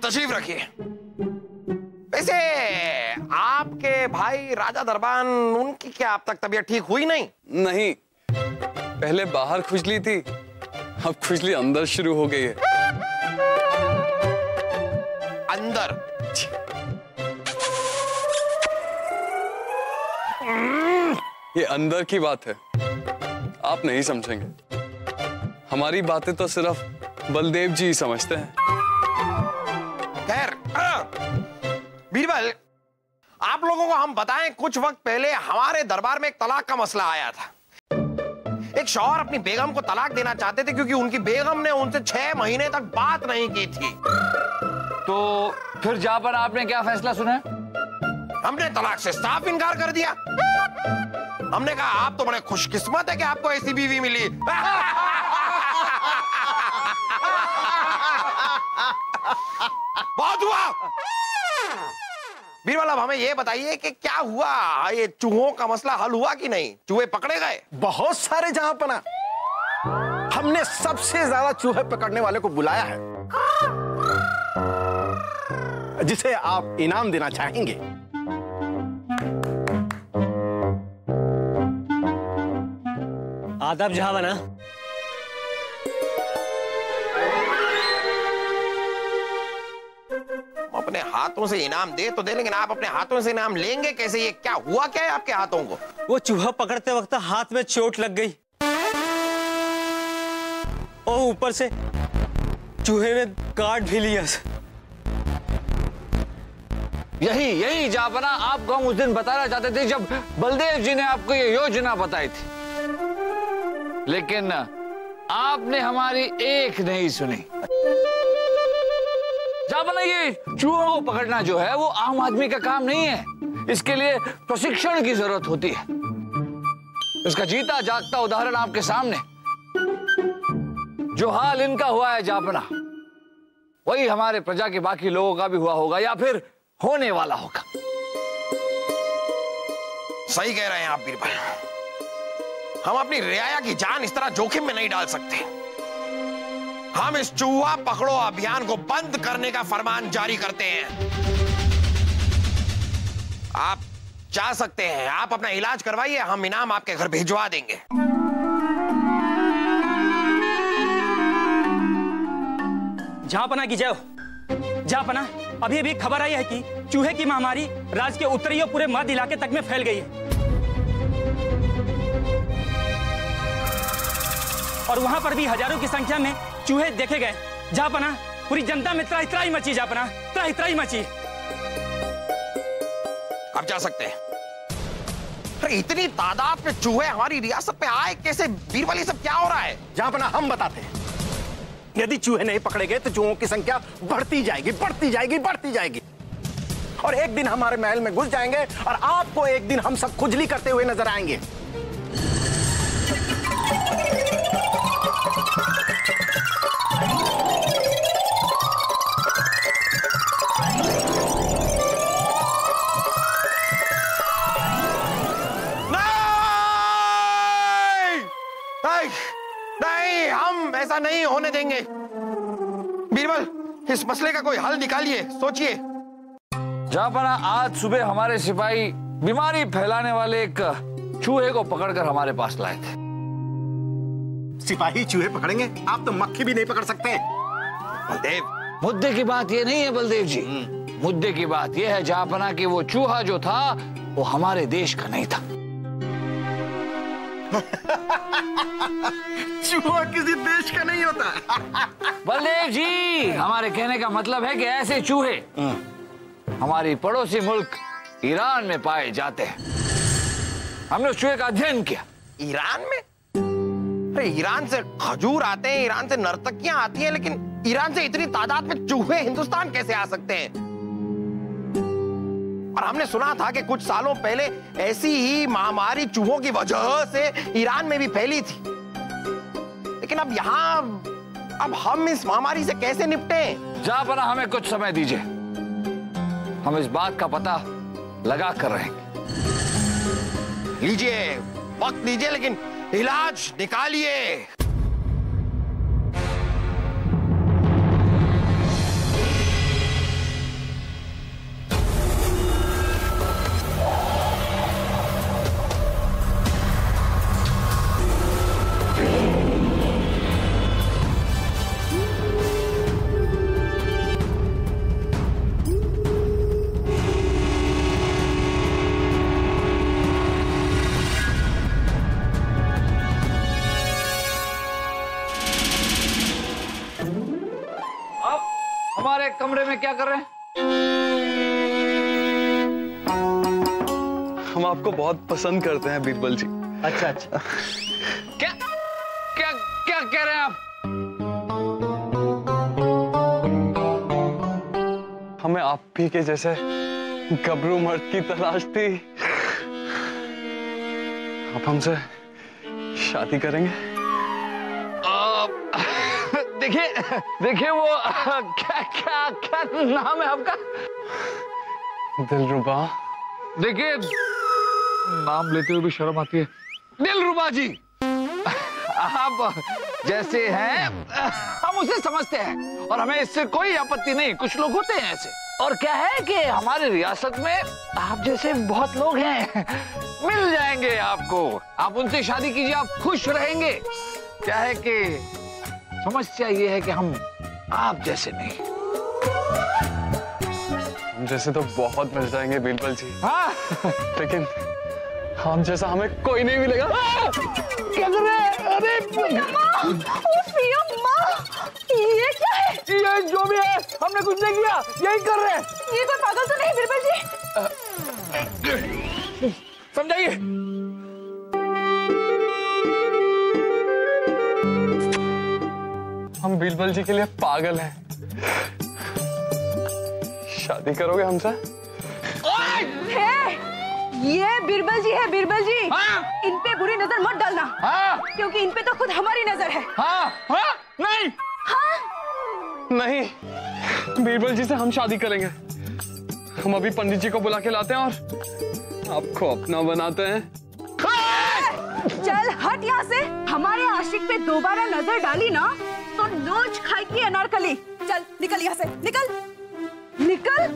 तशरीफ रखिए। वैसे आपके भाई राजा दरबान, उनकी क्या अब तक तबीयत ठीक हुई नहीं? नहीं, पहले बाहर खुजली थी, अब खुजली अंदर शुरू हो गई है। अंदर? ये अंदर की बात है, आप नहीं समझेंगे। हमारी बातें तो सिर्फ बलदेव जी ही समझते हैं। खैर, बीरबल, आप लोगों को हम बताएं, कुछ वक्त पहले हमारे दरबार में एक तलाक का मसला आया था। एक शौहर अपनी बेगम को तलाक देना चाहते थे क्योंकि उनकी बेगम ने उनसे 6 महीने तक बात नहीं की थी। तो फिर जहां पर आपने क्या फैसला सुना? हमने तलाक से साफ इनकार कर दिया। हमने कहा आप तो बड़े खुशकिस्मत है कि आपको ऐसी बीवी मिली। बहुत हुआ। बीरबल, अब हमें यह बताइए कि क्या हुआ, ये चूहों का मसला हल हुआ कि नहीं? चूहे पकड़े गए? बहुत सारे जहांपना। हमने सबसे ज्यादा चूहे पकड़ने वाले को बुलाया है, जिसे आप इनाम देना चाहेंगे। आदाब जहांपना। अपने हाथों से इनाम दे तो दे, लेकिन आप अपने हाथों से इनाम लेंगे कैसे? ये क्या हुआ, क्या है आपके हाथों को? वो चूहा पकड़ते वक्त हाथ में चोट लग गई और ऊपर से चूहे ने काट भी लिया। यही जापना आपको हम उस दिन बताना चाहते थे जब बलदेव जी ने आपको ये योजना बताई थी, लेकिन आपने हमारी एक नहीं सुनी। जापना, ये चूहों को पकड़ना जो है वो आम आदमी का काम नहीं है, इसके लिए प्रशिक्षण की जरूरत होती है। इसका जीता जागता उदाहरण आपके सामने। जो हाल इनका हुआ है जापना, वही हमारे प्रजा के बाकी लोगों का भी हुआ होगा या फिर होने वाला होगा। सही कह रहे हैं आप बीरबल। हम अपनी रियाया की जान इस तरह जोखिम में नहीं डाल सकते। हम इस चूहा पकड़ो अभियान को बंद करने का फरमान जारी करते हैं। आप जा सकते हैं, आप अपना इलाज करवाइए, हम इनाम आपके घर भिजवा देंगे। जहांपना की जय हो। जहांपना, अभी अभी खबर आई है कि चूहे की महामारी राज्य के उत्तरी और पूरे मध्य इलाके तक में फैल गई है और वहां पर भी हजारों की संख्या में चूहे देखे गए। जहांपना, पूरी जनता में त्राही मची। जहांपना, त्राही मची। अब जा सकते हैं। अरे इतनी तादाद में चूहे हमारी रियासत में आए कैसे? बीरबल, ये सब क्या हो रहा है? जहांपना, हम बताते हैं। यदि चूहे नहीं पकड़े गए तो चूहों की संख्या बढ़ती जाएगी, बढ़ती जाएगी, बढ़ती जाएगी, और एक दिन हमारे महल में घुस जाएंगे और आपको एक दिन हम सब खुजली करते हुए नजर आएंगे। नहीं, हम ऐसा नहीं होने देंगे। बीरबल, इस मसले का कोई हल निकालिए, सोचिए। जहांपना, आज सुबह हमारे सिपाही बीमारी फैलाने वाले एक चूहे को पकड़कर हमारे पास लाए थे। सिपाही चूहे पकड़ेंगे? आप तो मक्खी भी नहीं पकड़ सकते। बलदेव, मुद्दे की बात ये नहीं है बलदेव जी। मुद्दे की बात ये है जहांपना कि वो चूहा जो था वो हमारे देश का नहीं था। चूहा किसी देश का नहीं होता। बलदेव जी, हमारे कहने का मतलब है कि ऐसे चूहे हमारी पड़ोसी मुल्क ईरान में पाए जाते हैं। हमने उस चूहे का अध्ययन किया। ईरान में? अरे ईरान से खजूर आते हैं, ईरान से नर्तकियां आती हैं, लेकिन ईरान से इतनी तादाद में चूहे हिंदुस्तान कैसे आ सकते हैं? और हमने सुना था कि कुछ सालों पहले ऐसी ही महामारी चूहों की वजह से ईरान में भी फैली थी। लेकिन अब अब हम इस महामारी से कैसे निपटें? जहांपना, हमें कुछ समय दीजिए, हम इस बात का पता लगा कर रहेंगे। लीजिए, वक्त लीजिए, लेकिन इलाज निकालिए। हमारे कमरे में क्या कर रहे हैं? हम आपको बहुत पसंद करते हैं बीरबल जी। अच्छा अच्छा। क्या क्या क्या कह रहे हैं आप? हमें आप भी के जैसे गबरू मर्द की तलाश थी। आप हमसे शादी करेंगे? देखिए वो क्या क्या क्या नाम है आपका? दिलरुबा। देखिए नाम लेते हुए भी शर्म आती है। दिलरुबा जी, आप जैसे हैं हम उसे समझते हैं और हमें इससे कोई आपत्ति नहीं। कुछ लोग होते हैं ऐसे। और क्या है कि हमारी रियासत में आप जैसे बहुत लोग हैं, मिल जाएंगे आपको। आप उनसे शादी कीजिए, आप खुश रहेंगे। क्या है कि समस्या ये है कि हम आप जैसे नहीं। हम जैसे तो बहुत मिल जाएंगे बीरबल जी। हाँ लेकिन हम जैसा हमें कोई नहीं मिलेगा। क्या कर रहे हैं? अरे ये क्या है? ये जो भी है हमने कुछ नहीं किया, यही कर रहे हैं। ये कोई पागल तो नहीं बीरबल जी? समझाइए। हम बीरबल जी के लिए पागल हैं। शादी करोगे हमसे? है, ये बीरबल जी है, बीरबल जी। हाँ? इन पे बुरी नजर मत डालना। हाँ? क्योंकि इन पे तो खुद हमारी नजर है। हाँ? हाँ? नहीं। हाँ? नहीं, बीरबल जी से हम शादी करेंगे। हम अभी पंडित जी को बुला के लाते हैं और आपको अपना बनाते हैं। चल हट यहाँ से। हमारे आशिक पे दोबारा नजर डाली ना तो नोच खाएगी अनारकली। चल निकल यहाँ से, निकल निकल।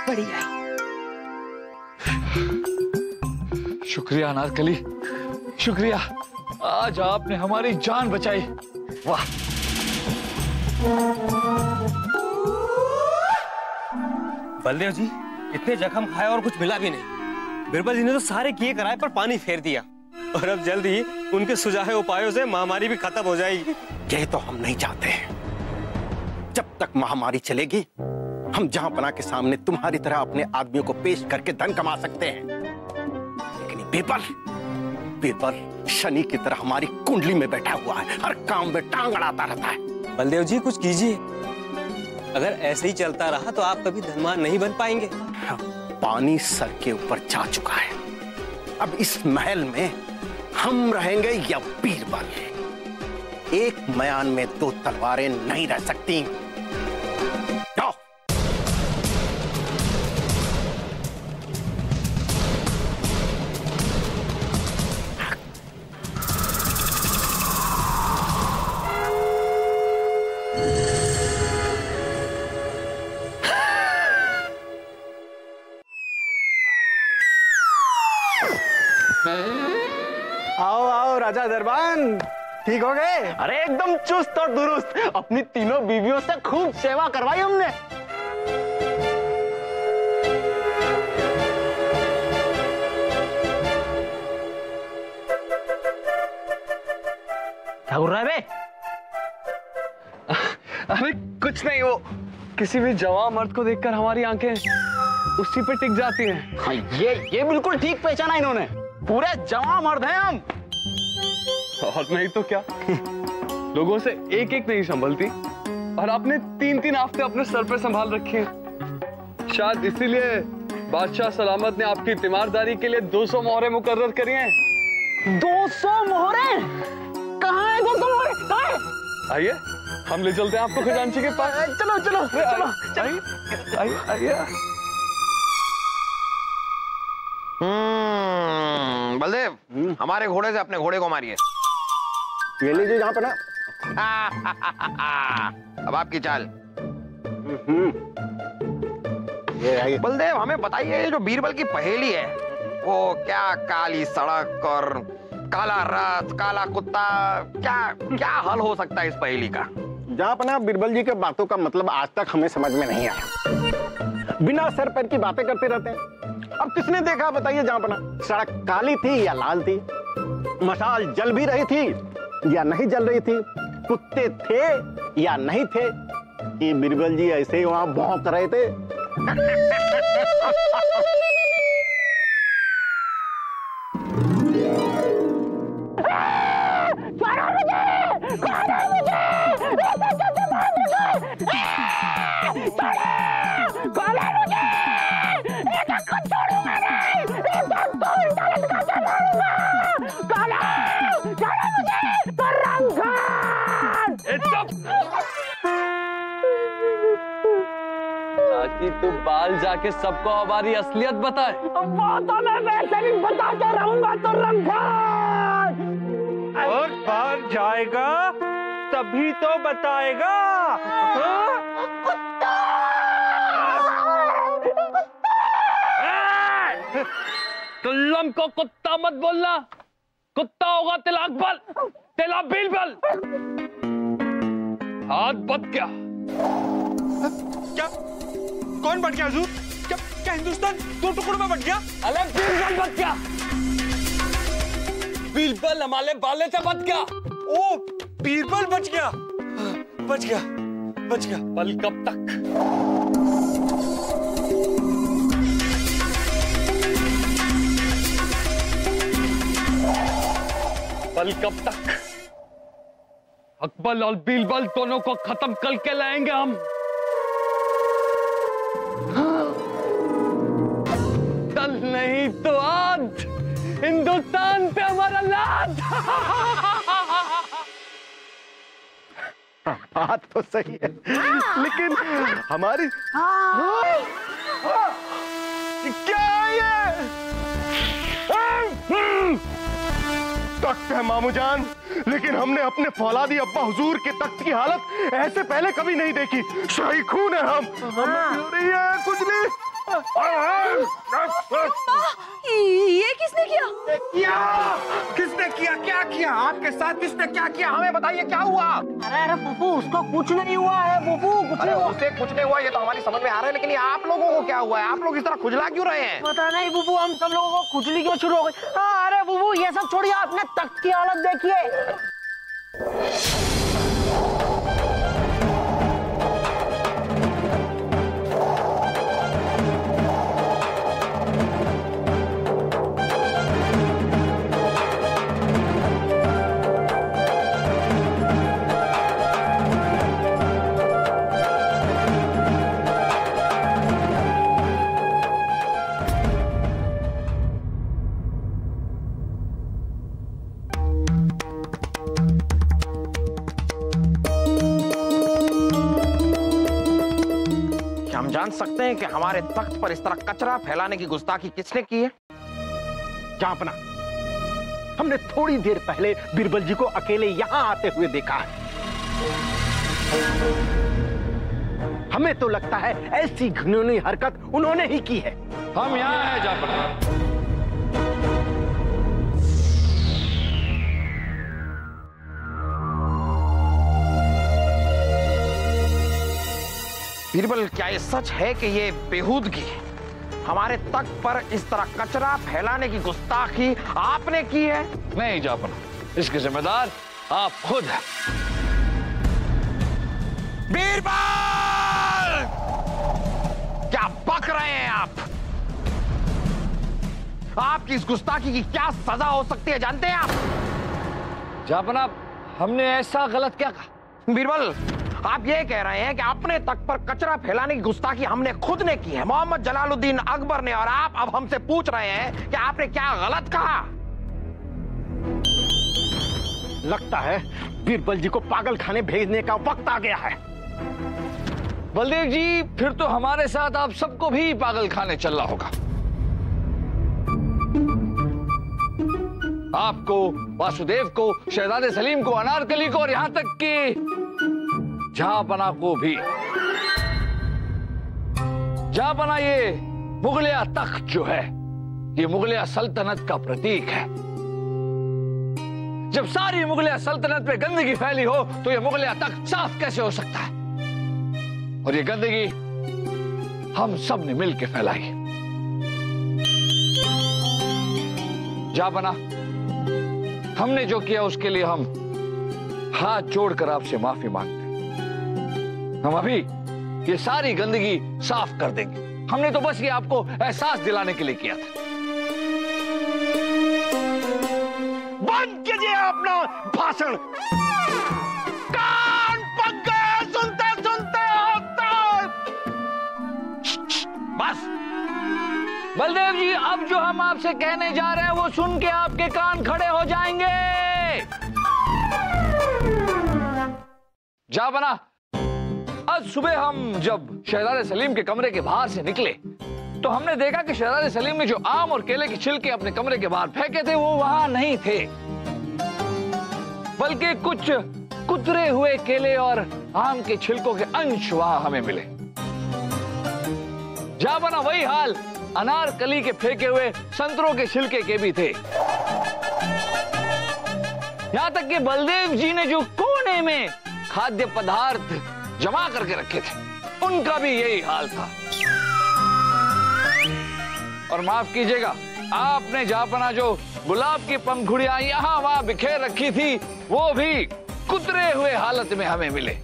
बढ़िया। शुक्रिया अनारकली, शुक्रिया। आज आपने हमारी जान बचाई। वाह। बलदेव जी, इतने जख्म खाए और कुछ मिला भी नहीं। बीरबल जी ने तो सारे किए कराए पर पानी फेर दिया। और अब जल्द ही उनके सुझाए उपायों से महामारी भी खत्म हो जाएगी। ये तो हम नहीं चाहते। जब तक महामारी चलेगी हम जहांपना के सामने तुम्हारी तरह अपने आदमियों को पेश करके धन कमा सकते हैं। लेकिन बीरबल शनि की तरह हमारी कुंडली में बैठा हुआ है, हर काम में टांग अड़ाता रहता है। बलदेव जी कुछ कीजिए। अगर ऐसे ही चलता रहा तो आप कभी धनवान नहीं बन पाएंगे। पानी सर के ऊपर जा चुका है। अब इस महल में हम रहेंगे या बीरबल? एक मयान में दो तलवारें नहीं रह सकती। जाओ। आओ आओ राजा दरबान, ठीक हो गए? अरे एकदम चुस्त और दुरुस्त। अपनी तीनों बीवियों से खूब सेवा करवाई हमने। क्या कर रहा है बे? अरे कुछ नहीं, वो किसी भी जवान मर्द को देखकर हमारी आंखें उसी पे टिक जाती हैं। हाँ, ये बिल्कुल ठीक पहचाना इन्होंने। पूरे जवान मर्द हैं हम। और नहीं तो क्या, लोगों से एक एक नहीं संभलती और आपने 3-3 हफ्ते अपने सर पे संभाल रखे हैं। शायद इसीलिए बादशाह सलामत ने आपकी तीमारदारी के लिए 200 मोहरें मुकर्रर करी हैं। 200 मोहरें? कहाँ है 200 मोहरें? कहाँ है? आइए हम ले चलते हैं आपको खजांची के पास। चलो चलो चलो आइए। बलदेव, हमारे घोड़े से अपने घोड़े को मारिए। ये लीजिए जहाँ पे ना। अब आपकी चाल। ये आइए। बलदेव, हमें बताइए, ये जो बीरबल की पहेली है, वो क्या काली सड़क और काला रथ, काला कुत्ता, क्या क्या हल हो सकता है इस पहेली का? जहाँ पे ना बीरबल जी के बातों का मतलब आज तक हमें समझ में नहीं आया। बिना सर पैर की बातें करते रहते हैं। अब किसने देखा बताइए जहाँ पे ना सड़क काली थी या लाल थी, मशाल जल भी रही थी या नहीं जल रही थी, कुत्ते थे या नहीं थे, कि बीरबल जी ऐसे ही वहां भौंक रहे थे। ताकि तू बाल जाके सबको हमारी असलियत बताए। वो तो मैं वैसे भी बताते रहूंगा तो रंगखान। और बाहर जाएगा तभी तो बताएगा। तुल्लम को कुत्ता मत बोलना, कुत्ता होगा तेरा अकबर, तेरा बीरबल। हाथ बच गया। क्या? कौन बट गया हुजूर? क्या हिंदुस्तान दो टुकड़ों में बट गया? अरे बीरबल बच गया, बीरबल हमारे बाले से बच गया। ओ, बीरबल बच गया, बच गया, बच गया। बल कब तक? बल कब तक? अकबर और बीरबल दोनों को खत्म करके लाएंगे हम। कल नहीं तो आज हिंदुस्तान पे हमारा राज। बात तो सही है, लेकिन हमारी क्या है ये? तख्त है मामू जान, लेकिन हमने अपने फौलादी अब्बा हुजूर के तख्त की हालत ऐसे पहले कभी नहीं देखी। शाही खून है हम हो रही है कुछ नहीं। ये किसने किया? किसने किया? क्या किया? आपके साथ किसने क्या किया? हमें बताइए, क्या हुआ? अरे बुबू, उसको कुछ नहीं हुआ है बुबू, कुछ अरे उसे कुछ नहीं हुआ, ये तो हमारी समझ में आ रहा है, लेकिन ये आप लोगों को क्या हुआ है? आप लोग इस तरह खुजला क्यों रहे हैं? पता नहीं बुबू, हम सब लोगों को खुजली क्यों शुरू हो गई। अरे बुबू, ये सब छोड़िए, आपने तख्त की हालत देखिए। जान सकते हैं कि हमारे तख्त पर इस तरह कचरा फैलाने की गुस्ताखी किसने की है? जापना, हमने थोड़ी देर पहले बीरबल जी को अकेले यहां आते हुए देखा है। हमें तो लगता है ऐसी घिनौनी हरकत उन्होंने ही की है। हम यहाँ हैं जापना। बीरबल, क्या ये सच है कि ये बेहूदगी हमारे तख्त पर इस तरह कचरा फैलाने की गुस्ताखी आपने की है? नहीं जापना, इसके जिम्मेदार आप खुद हैं। बीरबल, क्या बक रहे हैं आप? आपकी इस गुस्ताखी की क्या सजा हो सकती है जानते हैं आप? जापना, हमने ऐसा गलत क्या कहा? बीरबल, आप ये कह रहे हैं कि अपने तख्त पर कचरा फैलाने की गुस्ताखी हमने खुद ने की है, मोहम्मद जलालुद्दीन अकबर ने, और आप अब हमसे पूछ रहे हैं कि आपने क्या गलत कहा? लगता है बीरबल जी को पागल खाने भेजने का वक्त आ गया है। बलदेव जी, फिर तो हमारे साथ आप सबको भी पागल खाने चलना होगा। आपको, वासुदेव को, शहजादे सलीम को, अनारकली को और यहां तक कि जहांपना को भी। जहांपना ये मुगलिया तख्त जो है, ये मुगलिया सल्तनत का प्रतीक है। जब सारी मुगलिया सल्तनत में गंदगी फैली हो तो ये मुगलिया तख्त साफ कैसे हो सकता है? और ये गंदगी हम सब ने मिलकर फैलाई। जहांपना, हमने जो किया उसके लिए हम हाथ जोड़कर आपसे माफी मांगते हैं। हम अभी ये सारी गंदगी साफ कर देंगे। हमने तो बस ये आपको एहसास दिलाने के लिए किया था। बंद कीजिए अपना भाषण। कान पक गए सुनते सुनते होता। बस बलदेव जी, अब जो हम आपसे कहने जा रहे हैं वो सुन के आपके कान खड़े हो जाएंगे। जहांपना, आज सुबह हम जब शहजादे सलीम के कमरे के बाहर से निकले तो हमने देखा कि शहजादे सलीम ने जो आम और केले के छिलके अपने कमरे के बाहर फेंके थे वो वहां नहीं थे, बल्कि कुछ कुतरे हुए केले और आम के छिलकों के अंश वहां हमें मिले। जहांपना, वही हाल अनारकली के फेंके हुए संतरों के छिलके के भी थे। यहां तक कि बलदेव जी ने जो कोने में खाद्य पदार्थ जमा करके रखे थे उनका भी यही हाल था। और माफ कीजिएगा, आपने जहांपना जो गुलाब की पंखुड़ियां यहां वहां बिखेर रखी थी वो भी कुतरे हुए हालत में हमें मिले।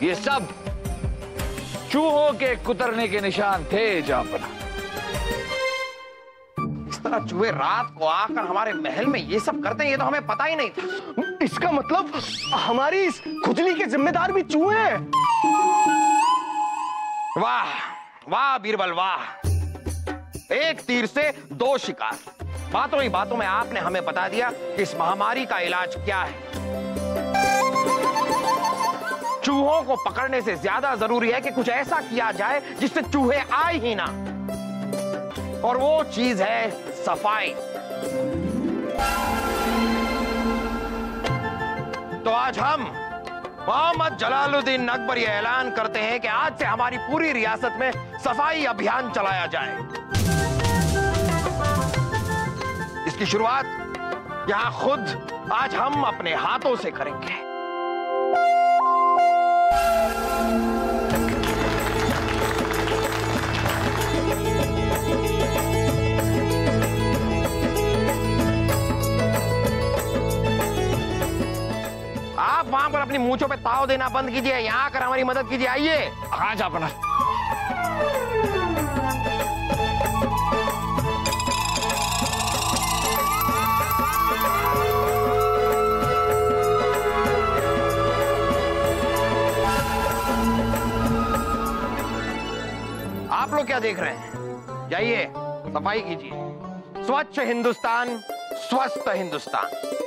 ये सब चूहों के कुतरने के निशान थे। जहांपना, इस तरह चूहे रात को आकर हमारे महल में ये सब करते हैं, ये तो हमें पता ही नहीं था। इसका मतलब हमारी इस खुजली के जिम्मेदार भी चूहे हैं। वाह वाह बीरबल वाह, एक तीर से दो शिकार। बातों ही बातों में आपने हमें बता दिया कि इस महामारी का इलाज क्या है। चूहों को पकड़ने से ज्यादा जरूरी है कि कुछ ऐसा किया जाए जिससे चूहे आए ही ना, और वो चीज है सफाई। तो आज हम मोहम्मद जलालुद्दीन अकबर ये ऐलान करते हैं कि आज से हमारी पूरी रियासत में सफाई अभियान चलाया जाए। इसकी शुरुआत यहां खुद आज हम अपने हाथों से करेंगे। आप वहां पर अपनी मूंछों पे ताव देना बंद कीजिए, यहां आकर हमारी मदद कीजिए। आइए। हाँ जहांपना। आप लोग क्या देख रहे हैं? जाइए सफाई कीजिए। स्वच्छ हिंदुस्तान, स्वस्थ हिंदुस्तान।